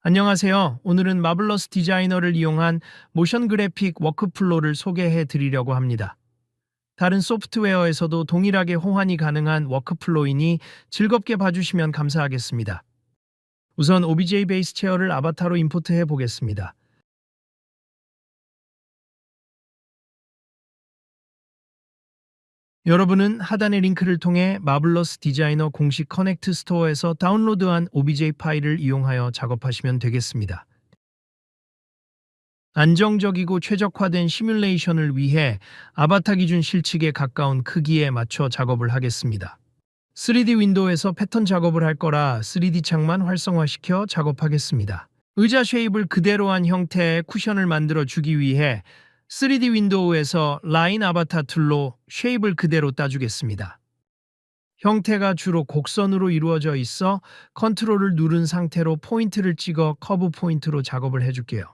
안녕하세요. 오늘은 마블러스 디자이너를 이용한 모션 그래픽 워크플로우를 소개해 드리려고 합니다. 다른 소프트웨어에서도 동일하게 호환이 가능한 워크플로우이니 즐겁게 봐주시면 감사하겠습니다. 우선 OBJ 베이스 체어를 아바타로 임포트해 보겠습니다. 여러분은 하단의 링크를 통해 마블러스 디자이너 공식 커넥트 스토어에서 다운로드한 OBJ 파일을 이용하여 작업하시면 되겠습니다. 안정적이고 최적화된 시뮬레이션을 위해 아바타 기준 실측에 가까운 크기에 맞춰 작업을 하겠습니다. 3D 윈도우에서 패턴 작업을 할 거라 3D 창만 활성화시켜 작업하겠습니다. 의자 쉐입을 그대로 한 형태의 쿠션을 만들어 주기 위해 3D 윈도우에서 라인 아바타 툴로 쉐입을 그대로 따주겠습니다. 형태가 주로 곡선으로 이루어져 있어 컨트롤을 누른 상태로 포인트를 찍어 커브 포인트로 작업을 해줄게요.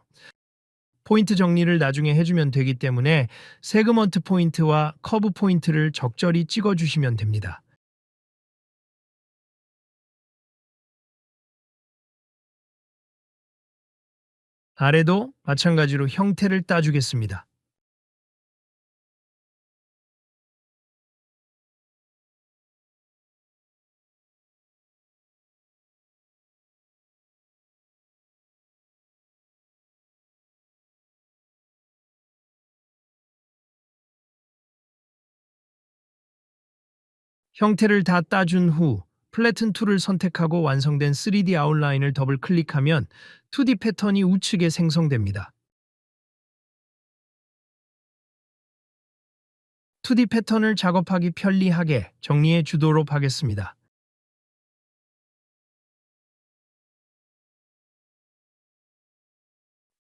포인트 정리를 나중에 해주면 되기 때문에 세그먼트 포인트와 커브 포인트를 적절히 찍어주시면 됩니다. 아래도 마찬가지로 형태를 따주겠습니다. 형태를 다 따준 후 플래튼 툴을 선택하고 완성된 3D 아웃라인을 더블 클릭하면 2D 패턴이 우측에 생성됩니다. 2D 패턴을 작업하기 편리하게 정리해 주도록 하겠습니다.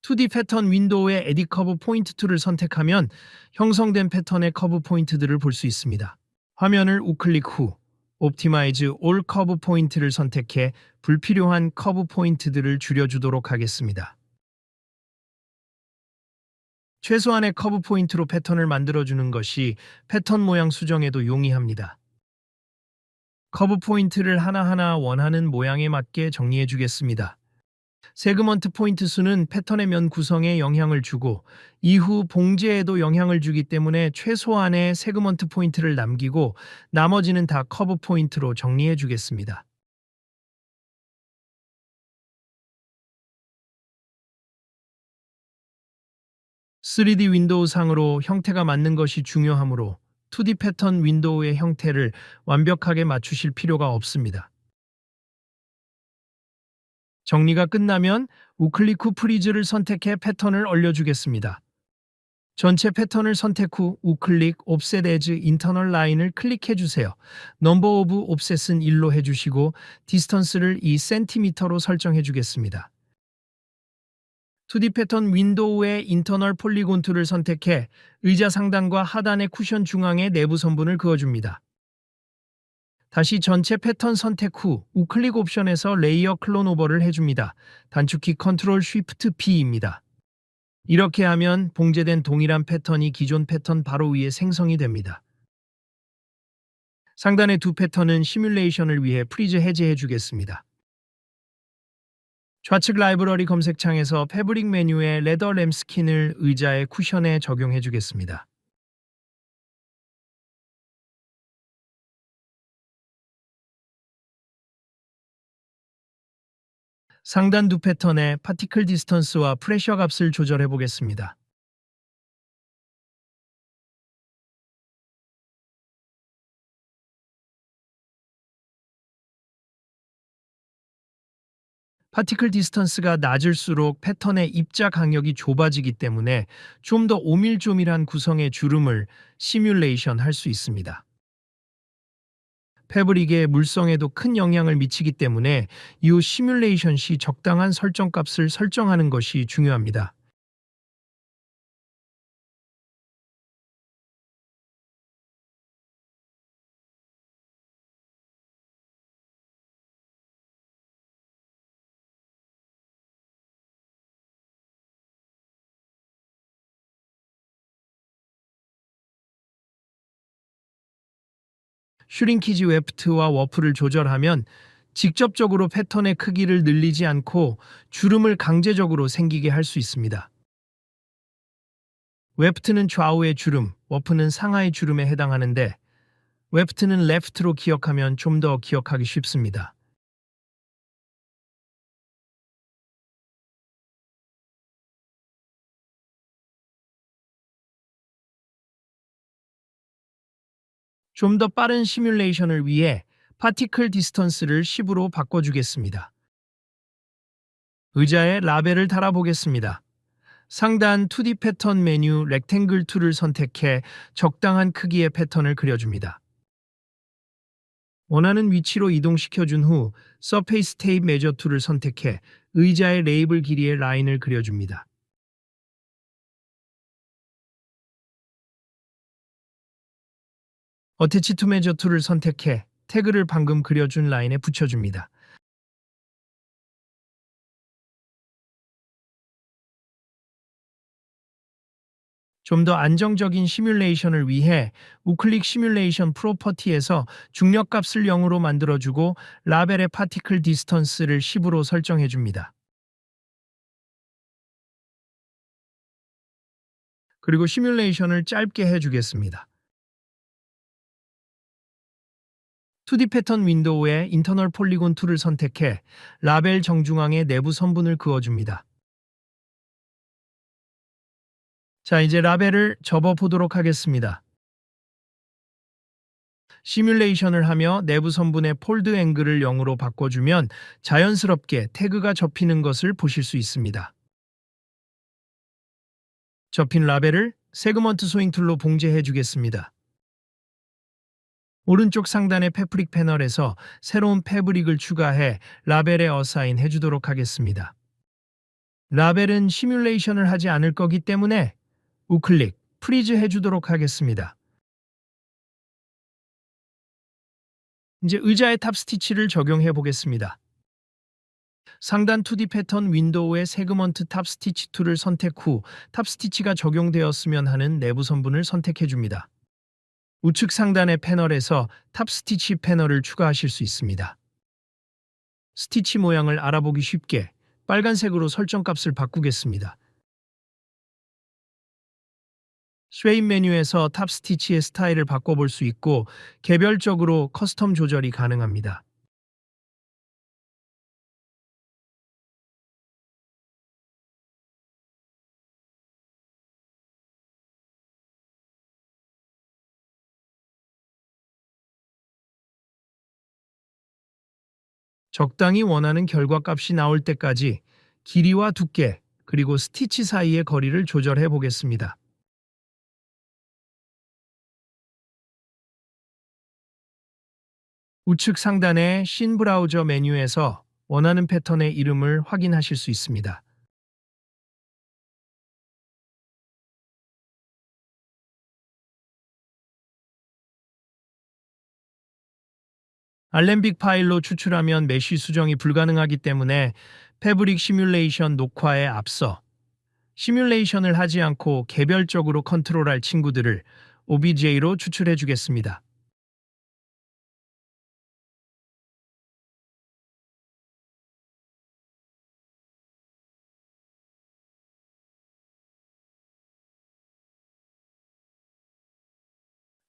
2D 패턴 윈도우의 에디 커브 포인트 툴을 선택하면 형성된 패턴의 커브 포인트들을 볼 수 있습니다. 화면을 우클릭 후 옵티마이즈 올 커브 포인트를 선택해 불필요한 커브 포인트들을 줄여주도록 하겠습니다. 최소한의 커브 포인트로 패턴을 만들어주는 것이 패턴 모양 수정에도 용이합니다. 커브 포인트를 하나하나 원하는 모양에 맞게 정리해 주겠습니다. 세그먼트 포인트 수는 패턴의 면 구성에 영향을 주고 이후 봉제에도 영향을 주기 때문에 최소한의 세그먼트 포인트를 남기고 나머지는 다 커브 포인트로 정리해 주겠습니다. 3D 윈도우 상으로 형태가 맞는 것이 중요하므로 2D 패턴 윈도우의 형태를 완벽하게 맞추실 필요가 없습니다. 정리가 끝나면 우클릭 후 프리즈를 선택해 패턴을 올려주겠습니다. 전체 패턴을 선택 후 우클릭 옵셋 에즈 인터널 라인을 클릭해 주세요. 넘버 오브 옵셋은 1로 해주시고 디스턴스를 2cm로 설정해 주겠습니다. 2D 패턴 윈도우의 인터널 폴리곤 툴을 선택해 의자 상단과 하단의 쿠션 중앙에 내부 선분을 그어줍니다. 다시 전체 패턴 선택 후 우클릭 옵션에서 레이어 클론 오버를 해줍니다. 단축키 컨트롤 쉬프트 P입니다. 이렇게 하면 봉제된 동일한 패턴이 기존 패턴 바로 위에 생성이 됩니다. 상단의 두 패턴은 시뮬레이션을 위해 프리즈 해제해 주겠습니다. 좌측 라이브러리 검색창에서 패브릭 메뉴의 레더 램 스킨을 의자의 쿠션에 적용해 주겠습니다. 상단 두 패턴의 파티클 디스턴스와 프레셔 값을 조절해 보겠습니다. 파티클 디스턴스가 낮을수록 패턴의 입자 간격이 좁아지기 때문에 좀 더 오밀조밀한 구성의 주름을 시뮬레이션 할 수 있습니다. 패브릭의 물성에도 큰 영향을 미치기 때문에 이후 시뮬레이션 시 적당한 설정값을 설정하는 것이 중요합니다. 슈링키지 웨프트와 워프를 조절하면 직접적으로 패턴의 크기를 늘리지 않고 주름을 강제적으로 생기게 할 수 있습니다. 웨프트는 좌우의 주름, 워프는 상하의 주름에 해당하는데 웨프트는 레프트로 기억하면 좀 더 기억하기 쉽습니다. 좀 더 빠른 시뮬레이션을 위해 파티클 디스턴스를 10으로 바꿔주겠습니다. 의자에 라벨을 달아보겠습니다. 상단 2D 패턴 메뉴 렉탱글 툴을 선택해 적당한 크기의 패턴을 그려줍니다. 원하는 위치로 이동시켜준 후 서페이스 테이프 메저 툴을 선택해 의자의 레이블 길이의 라인을 그려줍니다. 어태치 투 메저 툴을 선택해 태그를 방금 그려준 라인에 붙여줍니다. 좀 더 안정적인 시뮬레이션을 위해 우클릭 시뮬레이션 프로퍼티에서 중력값을 0으로 만들어주고 라벨의 파티클 디스턴스를 10으로 설정해줍니다. 그리고 시뮬레이션을 짧게 해주겠습니다. 2D 패턴 윈도우에 인터널 폴리곤 툴을 선택해 라벨 정중앙에 내부 선분을 그어줍니다. 자, 이제 라벨을 접어보도록 하겠습니다. 시뮬레이션을 하며 내부 선분의 폴드 앵글을 0으로 바꿔주면 자연스럽게 태그가 접히는 것을 보실 수 있습니다. 접힌 라벨을 세그먼트 소잉 툴로 봉제해 주겠습니다. 오른쪽 상단의 패브릭 패널에서 새로운 패브릭을 추가해 라벨에 어사인 해주도록 하겠습니다. 라벨은 시뮬레이션을 하지 않을 거기 때문에 우클릭, 프리즈 해주도록 하겠습니다. 이제 의자의 탑 스티치를 적용해 보겠습니다. 상단 2D 패턴 윈도우의 세그먼트 탑 스티치 툴을 선택 후 탑 스티치가 적용되었으면 하는 내부 선분을 선택해 줍니다. 우측 상단의 패널에서 탑 스티치 패널을 추가하실 수 있습니다. 스티치 모양을 알아보기 쉽게 빨간색으로 설정값을 바꾸겠습니다. 스웨입 메뉴에서 탑 스티치의 스타일을 바꿔볼 수 있고 개별적으로 커스텀 조절이 가능합니다. 적당히 원하는 결과값이 나올 때까지 길이와 두께 그리고 스티치 사이의 거리를 조절해 보겠습니다. 우측 상단의 신 브라우저 메뉴에서 원하는 패턴의 이름을 확인하실 수 있습니다. 알렘빅 파일로 추출하면 메쉬 수정이 불가능하기 때문에 패브릭 시뮬레이션 녹화에 앞서 시뮬레이션을 하지 않고 개별적으로 컨트롤할 친구들을 OBJ로 추출해 주겠습니다.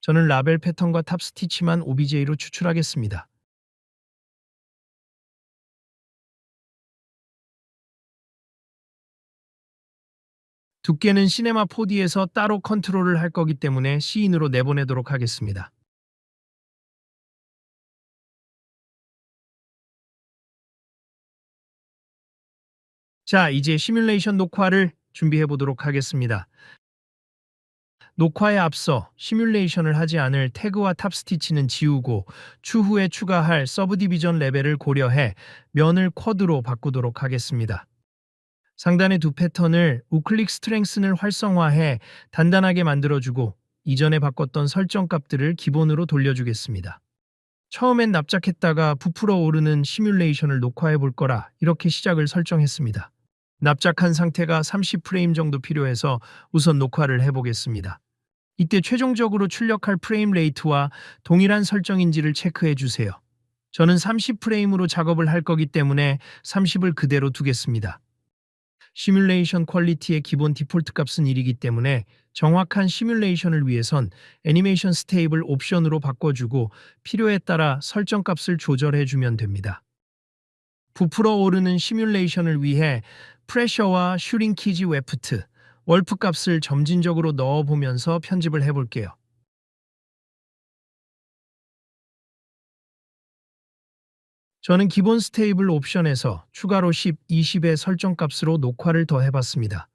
저는 라벨 패턴과 탑 스티치만 OBJ로 추출하겠습니다. 두께는 시네마 4D에서 따로 컨트롤을 할 거기 때문에 C인으로 내보내도록 하겠습니다. 자, 이제 시뮬레이션 녹화를 준비해 보도록 하겠습니다. 녹화에 앞서 시뮬레이션을 하지 않을 태그와 탑 스티치는 지우고 추후에 추가할 서브 디비전 레벨을 고려해 면을 쿼드로 바꾸도록 하겠습니다. 상단의 두 패턴을 우클릭 스트렝스를 활성화해 단단하게 만들어주고 이전에 바꿨던 설정 값들을 기본으로 돌려주겠습니다. 처음엔 납작했다가 부풀어 오르는 시뮬레이션을 녹화해 볼 거라 이렇게 시작을 설정했습니다. 납작한 상태가 30프레임 정도 필요해서 우선 녹화를 해보겠습니다. 이때 최종적으로 출력할 프레임 레이트와 동일한 설정인지를 체크해 주세요. 저는 30프레임으로 작업을 할 거기 때문에 30을 그대로 두겠습니다. 시뮬레이션 퀄리티의 기본 디폴트 값은 1이기 때문에 정확한 시뮬레이션을 위해선 애니메이션 스테이블 옵션으로 바꿔주고 필요에 따라 설정 값을 조절해 주면 됩니다. 부풀어 오르는 시뮬레이션을 위해 프레셔와 슈링키지 웨프트, 월프 값을 점진적으로 넣어보면서 편집을 해볼게요. 저는 기본 스테이블 옵션에서 추가로 10, 20의 설정 값으로 녹화를 더해봤습니다.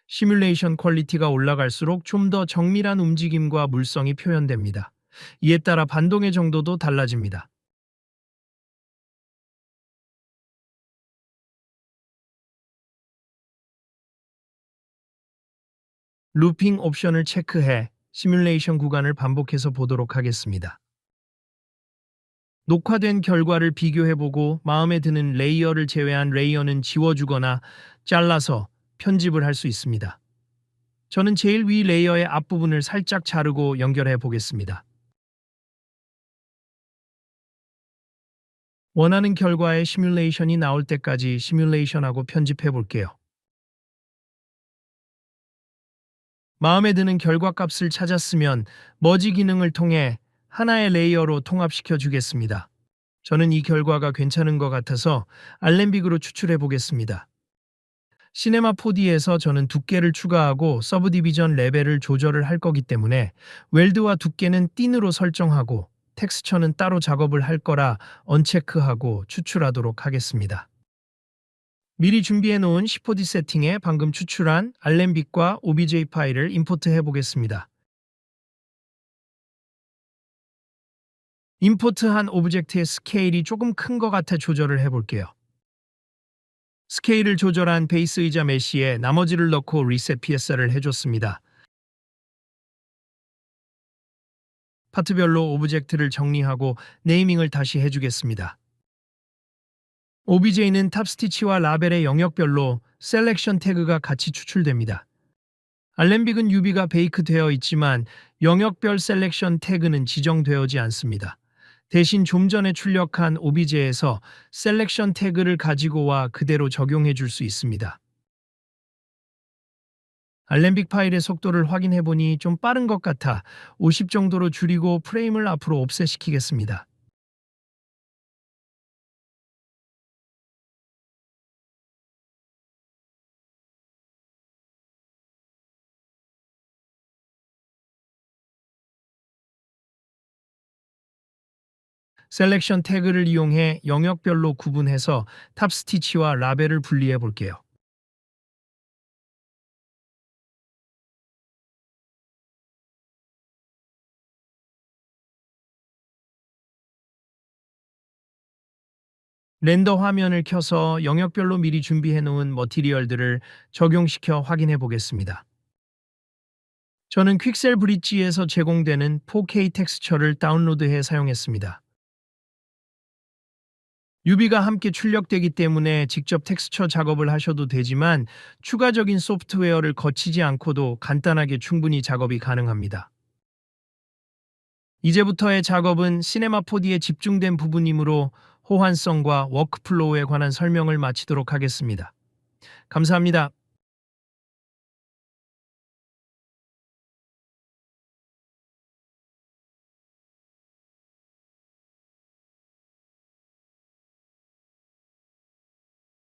시뮬레이션 퀄리티가 올라갈수록 좀 더 정밀한 움직임과 물성이 표현됩니다. 이에 따라 반동의 정도도 달라집니다. 루핑 옵션을 체크해 시뮬레이션 구간을 반복해서 보도록 하겠습니다. 녹화된 결과를 비교해보고 마음에 드는 레이어를 제외한 레이어는 지워주거나 잘라서 편집을 할 수 있습니다. 저는 제일 위 레이어의 앞부분을 살짝 자르고 연결해 보겠습니다. 원하는 결과의 시뮬레이션이 나올 때까지 시뮬레이션하고 편집해 볼게요. 마음에 드는 결과값을 찾았으면 머지 기능을 통해 하나의 레이어로 통합시켜 주겠습니다. 저는 이 결과가 괜찮은 것 같아서 알렘빅으로 추출해 보겠습니다. 시네마 4D에서 저는 두께를 추가하고 서브 디비전 레벨을 조절을 할 거기 때문에 웰드와 두께는 틴으로 설정하고 텍스처는 따로 작업을 할 거라 언체크하고 추출하도록 하겠습니다. 미리 준비해 놓은 10호D 세팅에 방금 추출한 알렘빅과 OBJ 파일을 임포트 해 보겠습니다. 임포트한 오브젝트의 스케일이 조금 큰 것 같아 조절을 해 볼게요. 스케일을 조절한 베이스 의자 메시에 나머지를 넣고 리셋 PSR을 해줬습니다. 파트별로 오브젝트를 정리하고 네이밍을 다시 해주겠습니다. OBJ는 탑스티치와 라벨의 영역별로 셀렉션 태그가 같이 추출됩니다. 알렘빅은 UB가 베이크 되어 있지만 영역별 셀렉션 태그는 지정되어지 않습니다. 대신 좀 전에 출력한 OBJ에서 셀렉션 태그를 가지고 와 그대로 적용해 줄 수 있습니다. 알렘빅 파일의 속도를 확인해 보니 좀 빠른 것 같아 50 정도로 줄이고 프레임을 앞으로 옵셋시키겠습니다. 셀렉션 태그를 이용해 영역별로 구분해서 탑스티치와 라벨을 분리해 볼게요. 렌더 화면을 켜서 영역별로 미리 준비해 놓은 머티리얼들을 적용시켜 확인해 보겠습니다. 저는 퀵셀 브릿지에서 제공되는 4K 텍스처를 다운로드해 사용했습니다. UB가 함께 출력되기 때문에 직접 텍스처 작업을 하셔도 되지만 추가적인 소프트웨어를 거치지 않고도 간단하게 충분히 작업이 가능합니다. 이제부터의 작업은 시네마 4D에 집중된 부분이므로 호환성과 워크플로우에 관한 설명을 마치도록 하겠습니다. 감사합니다.